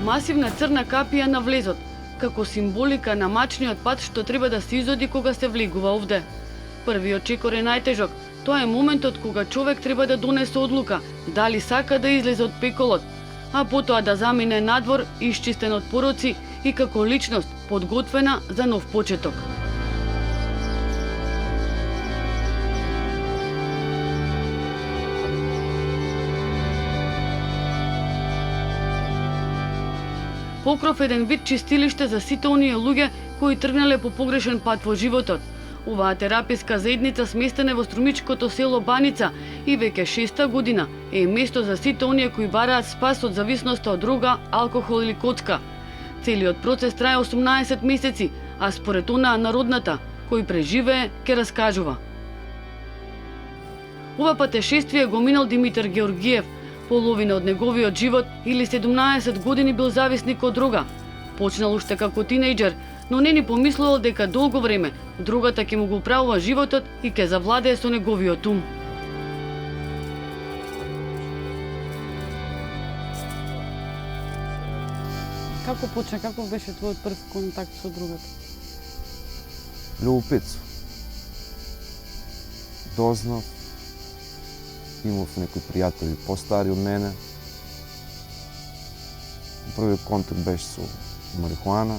Масивна црна капија на влезот, како символика на мачниот пат што треба да се изоди кога се влегува овде. Првиот чекор е најтежок. Тоа е моментот кога човек треба да донесе одлука дали сака да излезе од пеколот, а потоа да замине надвор исчистен од пороци и како личност подготвена за нов почеток. Покров е еден вид чистилиште за сите оние луѓе кои тргнале по погрешен пат во животот. Оваа тераписка заедница сместена во струмичкото село Баница и веќе 6-та година е место за сите оние кои бараат спас од зависноста од дрога, алкохол или коцка. Целиот процес трае 18 месеци, а според онаа народната, кој преживее, ќе раскажува. Ова патешествие го минал Димитар Георгиев. Половина од неговиот живот или 17 години бил зависник од дрога. Почнал уште како тинејџер, но не ни помислувал дека долго време дрогата ќе му го управува животот и ќе завладее со неговиот ум. Како почна, како беше твојот прв контакт со дрогата? Любопитство. Дознав, имав некои пријатели постари од мене. Првиот контакт беше со марихуана,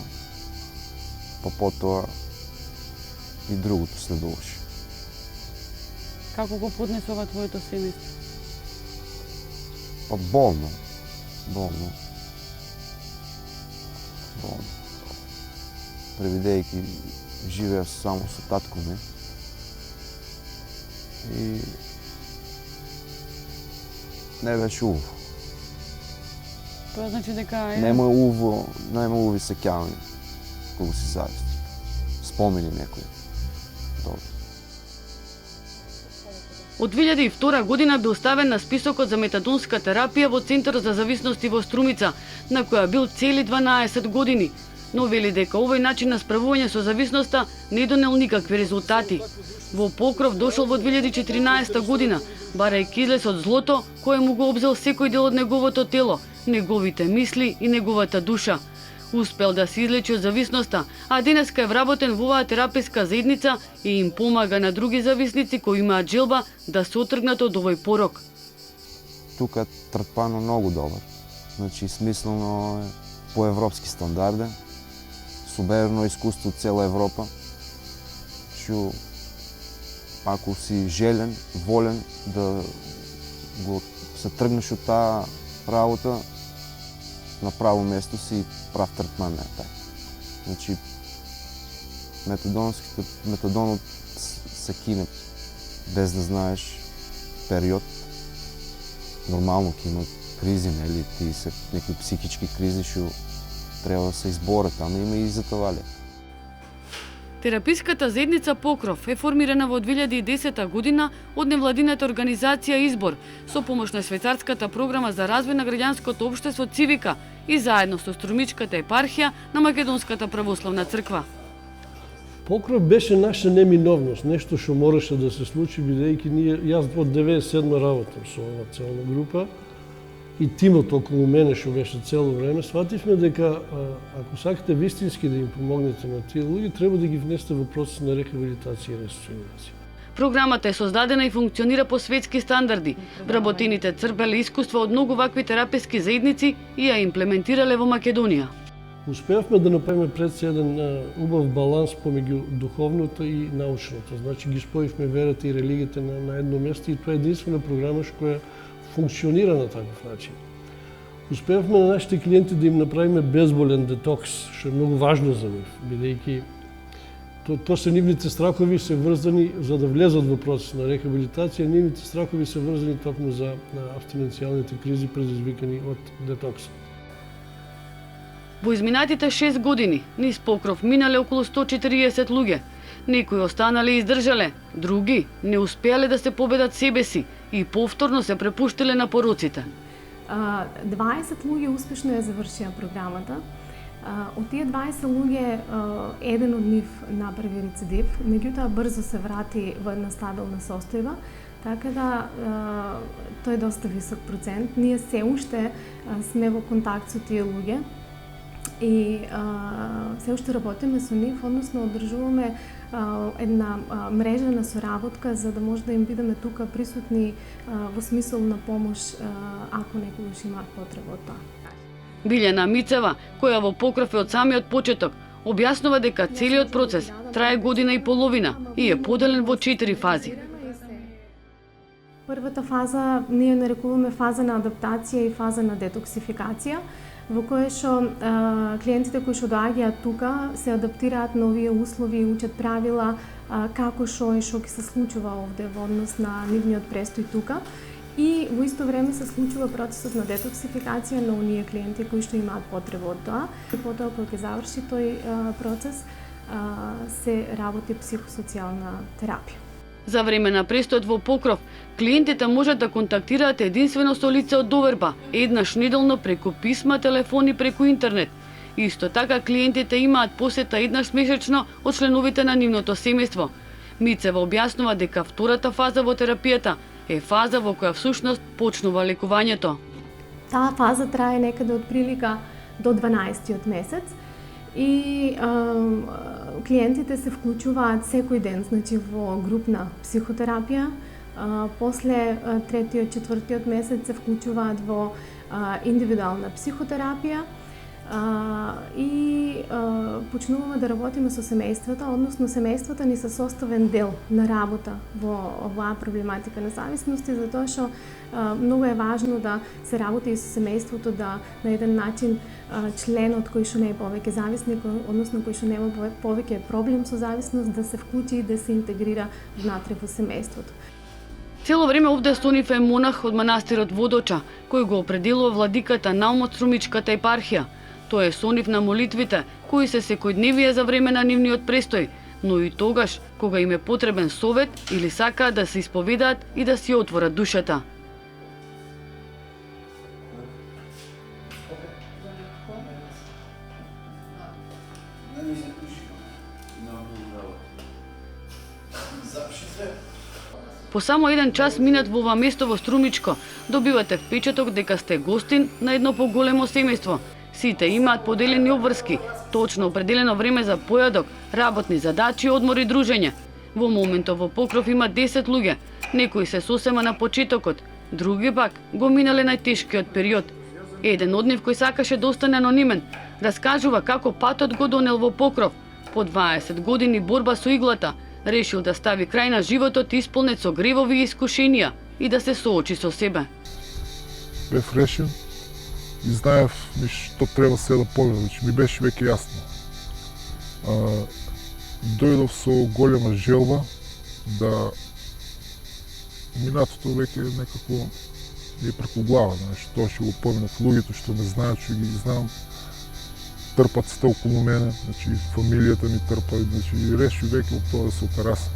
па потоа и другото следуваше. Како го поднесува твоето семејство? Па болно. Превидејќи живеев само со татко ми. И не беше убаво. Тоа значи дека нема убави сеќавања кога си зависник. Спомени некои. Добро. Од 2002 година бил ставен на списокот за метадонска терапија во Центар за зависности во Струмица, на која бил цели 12 години, но вели дека овој начин на справување со зависноста не донел никакви резултати. Во Покров дошол во 2014 година, барајќи излез од злото кое му го обзел секој дел од неговото тело, неговите мисли и неговата душа. Успел да се излечи од зависноста, а денеска е вработен во оваа тераписка заедница и им помага на други зависници кои имаат желба да се отргнат од овој порок. Тука третманот многу добар. Значи смислено е по европски стандарди, соберено искуство од цела Европа. Што ако си желен, волен да го се тргнеш од таа работа, на право место си прав третман не е тај. Значи, метадонот се кине без да знаеш период. Нормално ќе има кризи, нели, ти се некои психички кризи што треба да се изборат, ама има и затовале. Тераписката заедница Покров е формирана во 2010 година од невладината организација Избор со помош на швајцарската програма за развој на граѓанското општество Цивика и заедно со Струмичката епархија на Македонската православна црква. Покров беше наша неминовност, нешто што мораше да се случи, бидејќи јас од 97 работам со оваа целна група и тимот околу мене што беше цело време, свативме дека ако сакате вистински да им помогнете на тие луѓе, треба да ги внесете во процес на рехабилитација и ресоциализација. Програмата е создадена и функционира по светски стандарди. Вработените црпеле искуства од многу вакви тераписки заедници и ја имплементирале во Македонија. Успеавме да направиме пред се еден убав баланс помеѓу духовното и научното. Значи ги споивме верата и религијата на едно место и тоа е единствена програма која функционира на таков начин. Успеавме на нашите клиенти да им направиме безболен детокс, што е многу важно за нив, бидејќи тоа се нивните страхови се врзани за да влезат во процес на рехабилитација, нивните страхови се врзани токму за абстиненцијалните кризи предизвикани од детоксот. Во изминатите 6 години низ Покров минале околу 140 луѓе. Некои останале и издржале, други не успеале да се победат себе си и повторно се препуштиле на пороците. 20 луѓе успешно ја завршија програмата. Од тие 20 луѓе, еден од нив направи рецидив, меѓутоа брзо се врати во една стабилна состојба, така да тој е доста висок процент. Ние се уште сме во контакт со тие луѓе. И се уште работиме со нив, односно одржуваме една мрежа на соработка за да може да им бидеме тука присутни во смисол на помош ако некогаш имаат потреба од тоа. Билјана Мицева, која во Покров е од самиот почеток, објаснува дека целиот процес трае година и половина и е поделен во 4 фази. Првата фаза ние нарекуваме фаза на адаптација и фаза на детоксификација, во која што клиентите кои што доаѓаат тука се адаптираат на овие услови и учат правила како што и што ќе се случува овде во однос на нивниот престој тука. И во исто време се случува процесот на детоксификација на оние клиенти кои што имаат потреба од тоа. И потоа кога ќе заврши тој процес се работи психосоцијална терапија. За време на престојот во Покров, клиентите можат да контактираат единствено со лице од доверба, еднаш неделно преку писма, телефони преку интернет. Исто така клиентите имаат посета еднаш месечно од членовите на нивното семејство. Мицева објаснува дека втората фаза во терапијата е фаза во која всушност почнува лекувањето. Таа фаза трае некаде од прилика до 12-тиот месец и клиентите се вклучуваат секој ден, значи во групна психотерапија. После 3-тиот, 4-тиот месец се вклучуваат во индивидуална психотерапија и почнуваме да работиме со семејствата, односно семејствата ни се составен дел на работа во оваа проблематика на зависности, затоа што многу е важно да се работи и со семејството, да на еден начин членот кој што не е повеќе зависник, односно кој што нема повеќе проблем со зависност, да се вклучи и да се интегрира внатре во семејството. Цело време овде со нив е монах од манастирот Водоча, кој го определува владиката на Струмичката епархија. Тој е со нив на молитвите, кои се секојдневие за време на нивниот престој, но и тогаш кога им е потребен совет или сакаат да се исповедаат и да си отворат душата. По само 1 час минат во ова место во Струмичко, добивате впечаток дека сте гостин на едно поголемо семејство. Сите имаат поделени обврски, точно определено време за појадок, работни задачи, одмор и дружење. Во моментов во Покров има 10 луѓе, некои се сосема на почетокот, други пак го минале најтешкиот период. Еден од нив кој сакаше да остане анонимен, раскажува како патот го донел во Покров. По 20 години борба со иглата, решил да стави крај на животот исполнет со гревови и искушенија и да се соочи со себе. Бев решен и знаев што треба се да победам, значи ми беше веќе јасно. Дојдов со голема желба да минатото веќе некако е преку глава, значи тоа што го поминат луѓето што ме знаат, што ги знам, трпат сите околу мене, значи фамилијата ми трпа, значи реши веќе од тоа да се операса.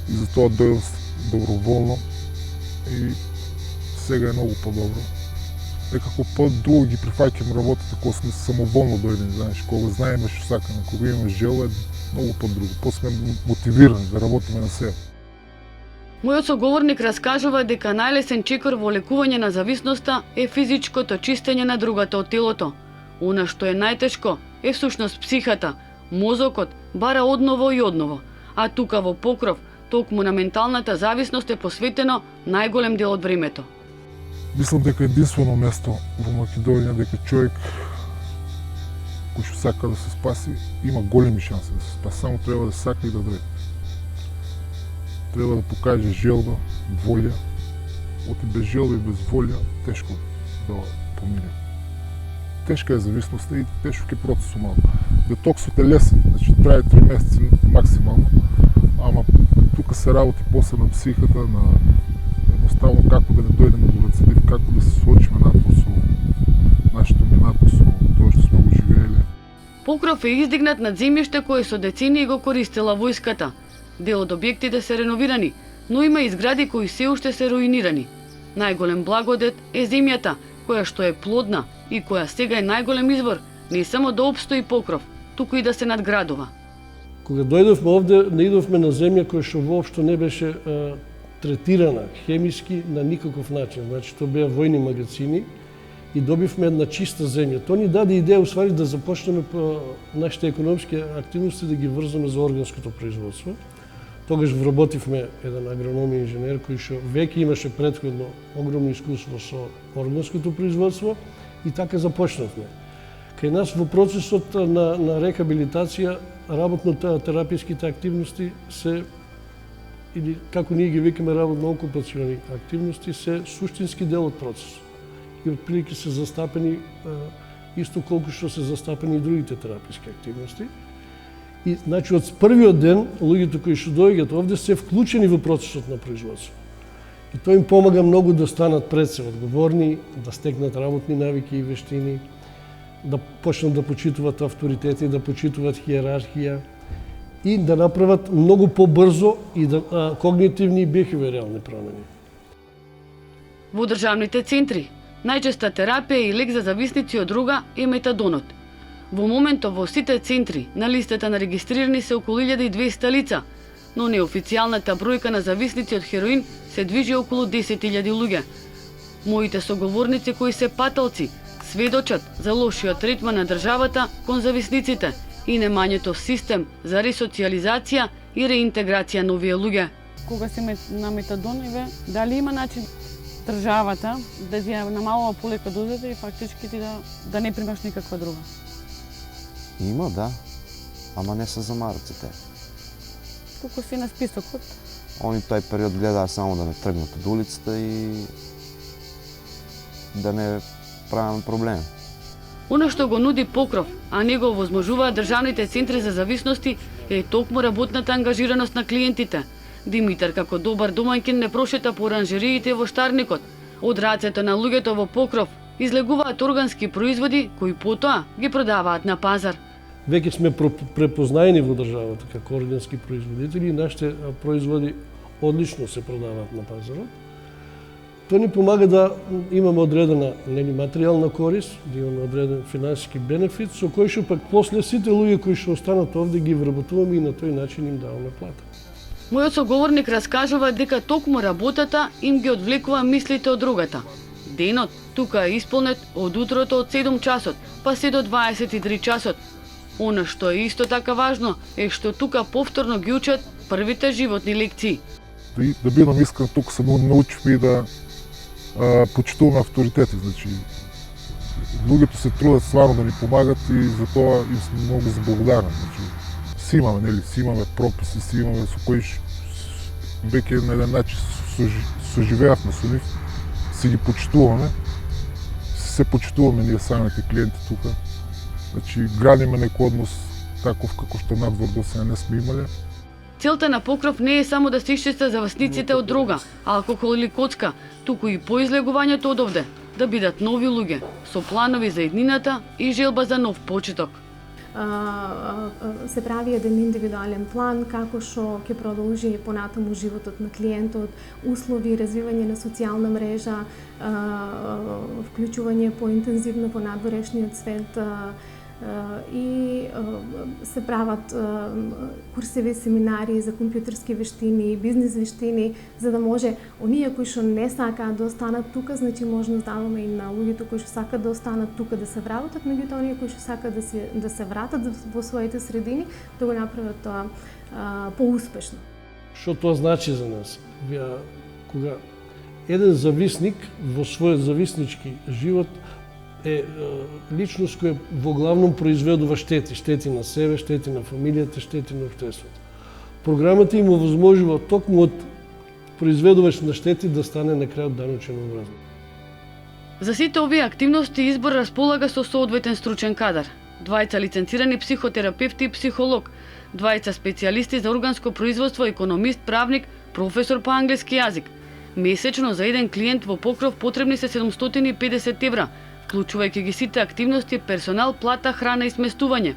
И затоа дојдов доброволно и сега е многу подобро. Некако по-друго ги прифаќам работата кога сме самоволно дојдени, знаеш, кога знаеме што сакаме, кога имаме желба, многу по-друго, по-сме мотивирани да работиме на себе. Мојот соговорник раскажува дека најлесен чекор во лекување на зависноста е физичкото чистење на другата од телото. Она што е најтешко е всушност психата, мозокот бара одново и одново, а тука во Покров токму на менталната зависност е посветено најголем дел од времето. Мислам дека единствено место во Македонија дека човек кој што сака да се спаси има големи шанси да се спаси, само треба да сака и да дојде. Треба да покаже желба, волја, оти без желба и без волја тешко да помине. Тешка е зависноста и тешок е процесот малку. Детоксот е лесен, значи трае 3 месеци максимално, ама тука се работи после на психата, на едноставно како да не дојдеме до рецидив, како да се соочиме напред со нашето минато, со тоа што сме го живееле. Покров е издигнат над земјиште кое со децении го користела војската. Дел од објектите се реновирани, но има и згради кои се уште се руинирани. Најголем благодет е земјата, која што е плодна и која сега е најголем извор не само да опстои Покров, туку и да се надградува. Кога дојдовме овде, не идовме на земја која што воопшто не беше третирана хемиски на никаков начин. Значи, тоа беа војни магазини и добивме една чиста земја. Тоа ни даде идеја усвари да започнеме нашите економски активности да ги врзаме за органското производство. Тогаш вработивме еден агроном и инженер кој што веќе имаше претходно огромно искуство со органското производство и така започнавме. Кај нас во процесот на рехабилитација работно-тераписките активности се, или како ние ги викаме работно-окупациони активности, се суштински дел од процесот. И отприлike се застапени исто колку што се застапени и другите тераписки активности. И значи од првиот ден луѓето кои што доаѓаат овде се вклучени во процесот на производство. И тоа им помага многу да станат пред се одговорни, да стекнат работни навики и вештини, да почнат да почитуваат авторитети, да почитуваат хиерархија и да направат многу побрзо и когнитивни и бихевиорални промени. Во државните центри најчеста терапија и лек за зависници од друга е метадонот. Во моментот во сите центри на листата на регистрирани се околу 1200 лица, но неофицијалната бројка на зависници од хероин се движи околу 10.000 луѓе. Моите соговорници кои се паталци сведочат за лошиот третман на државата кон зависниците и немањето систем за ресоциализација и реинтеграција на овие луѓе. Кога си на метадон, дали има начин државата да ти намалува полека дозата и фактички ти да не примаш никаква друга? Има, да. Ама не се замарат за те. Туку си на списокот. Они тој период гледаа само да не тргнат од улицата и да не правиме проблем. Оно што го нуди Покров, а не го овозможуваат државните центри за зависности, е токму работната ангажираност на клиентите. Димитар како добар домаќин не прошета по оранжериите во Штарникот. Од рацете на луѓето во Покров излегуваат органски производи кои потоа ги продаваат на пазар. Веќе сме препознаени во државата како органски производители и нашите производи одлично се продаваат на пазарот. Тоа ни помага да имаме одредена материјална корист, да имаме одреден финансиски бенефит, со кој што пак после сите луѓе кои што останат овде ги вработуваме и на тој начин им даваме плата. Мојот соговорник раскажува дека токму работата им ги одвлекува мислите од другата. Денот тука е исполнет од утрото од 7 часот, па се до 23 часот. Она што е исто така важно е што тука повторно ги учат првите животни лекции. Да бидам искрен, тук се научивме и да почитуваме авторитети. Значи, луѓето се трудат стварно да ни помагат и за тоа им сме многу заблагодарни. Значи, си имаме прописи, си имаме со кои веќе на еден начин соживеавме со нив, си ги почитуваме, се почитуваме ние самите клиенти тука. Значи, градиме некој однос таков како што надвор до сега не сме имале. Целта на Покров не е само да се исчистат зависниците од дрога, алкохол или коцка, туку и по излегувањето од овде, да бидат нови луѓе, со планови за иднината и желба за нов почеток. Се прави еден индивидуален план како што ќе продолжи понатаму животот на клиентот, услови, развивање на социјална мрежа, вклучување поинтензивно во надворешниот свет и се прават курсеви, семинари за компјутерски вештини, бизнис вештини, за да може оние кои што не сакаат да останат тука, значи можност даваме и на луѓето кои што сакаат да останат тука да се вработат, меѓутоа оние кои што сакаат да се вратат во своите средини, да го направат тоа поуспешно. Што тоа значи за нас? Кога еден зависник во својот зависнички живот е личност која во главном произведува штети на себе, штети на фамилијата, штети на општеството. Програмата им овозможува токму од произведувач на штети да стане на крајот даночен образник. За сите овие активности избор располага со соодветен стручен кадар. 2 лиценцирани психотерапевти и психолог, 2 специјалисти за органско производство, економист, правник, професор по англиски јазик. Месечно за еден клиент во Покров потребни се 750 евра, вклучувајќи ги сите активности, персонал, плата, храна и сместување.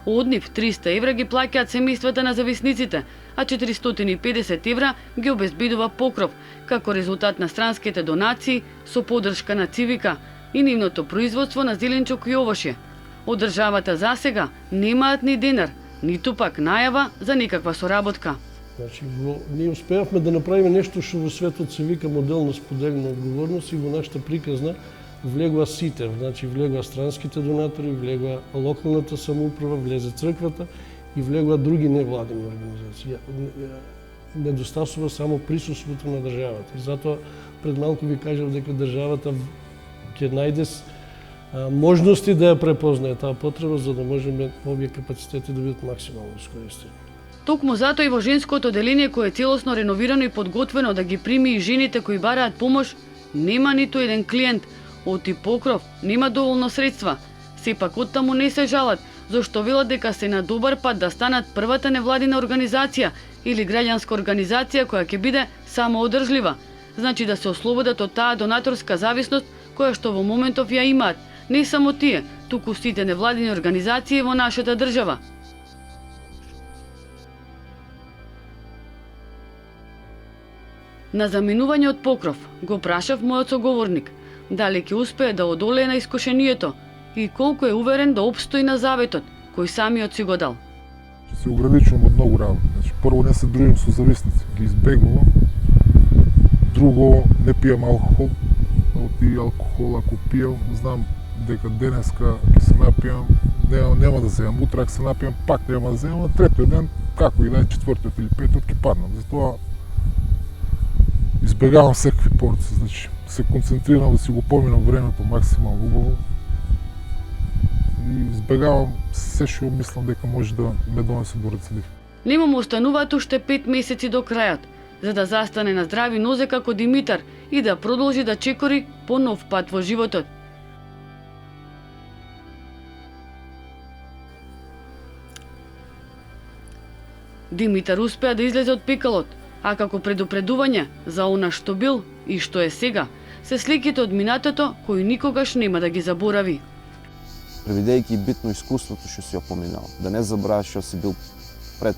Од нив 300 евра ги плаќаат семејствата на зависниците, а 450 евра ги обезбедува Покров, како резултат на странските донации со поддршка на Цивика и нивното производство на зеленчук и овошје. Од државата засега немаат ни денар, ниту пак најава за никаква соработка. Значи, ние успеавме да направиме нешто што во светот се вика модел на споделена одговорност и во нашата приказна влегува сите, значи влегува странските донатори, влегува локалната самоуправа, влезе црквата и влегува други невладини организации. Недостасува само присуството на државата. И затоа пред малку ви кажав дека државата ќе најде можности да ја препознае таа потреба за да можеме овие капацитети да бидат максимално искористени. Токму затоа и во женското оделение кое е целосно реновирано и подготвено да ги прими и жените кои бараат помош, нема ниту еден клиент, оти покров, нема доволно средства. Сепак оттаму не се жалат, зашто велат дека се на добар пат да станат првата невладина организација или граѓанска организација која ќе биде самоодржлива. Значи да се ослободат од таа донаторска зависност која што во моментов ја имаат, не само тие, туку сите невладини организации во нашата држава. На заминување од покров го прашав мојот соговорник дали ќе успее да одолее на искушението и колку е уверен да обстои на заветот кој самиот си го дал. Се ограничувам од многу работи. Значи, прво не се дружим со зависници, ги избегувам. Друго, не пијам алкохол. Оти алкохол ако пијам, знам дека денеска ќе се напијам, нема да земам. Утре ако се напијам, пак нема да земам. Третиот ден, како и да е, четвртиот или петиот ќе паднам. Затоа избегавам секакви порци. Значи, се концентрирам да си го поминам времето максимално убаво. И избегавам се што мислам дека може да ме донесе до рецидив. Нему му остануваат уште 5 месеци до крајот, за да застане на здрави нозе како Димитар и да продолжи да чекори по нов пат во животот. Димитар успеа да излезе од пекалот, а како предупредување за она што бил и што е сега, се сликите од минатото кои никогаш нема да ги заборави. Превидејќи битно искуството што си ја поминал, да не забраваш што си бил пред.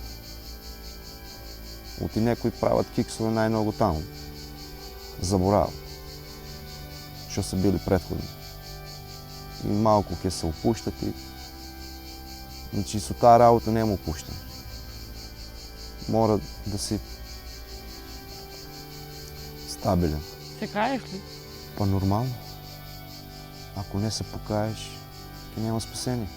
Оти некои прават киксове најмногу таму. Заборават што се били претходни. И малку ќе се опуштат и... Значи со таа работа нема опуштање. Мора да си стабилен. Се каеш ли? Па нормално. Ако не се покаеш, ќе нема спасение.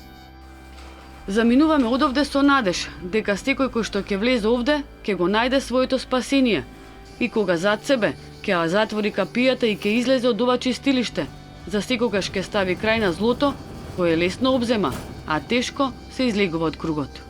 Заминуваме одовде со надеж дека секој кој што ќе влезе овде, ќе го најде своето спасение. И кога зад себе ќе ја затвори капијата и ќе излезе од ова чистилиште, за секогаш ќе стави крај на злото, кое лесно обзема, а тешко се излегува од кругот.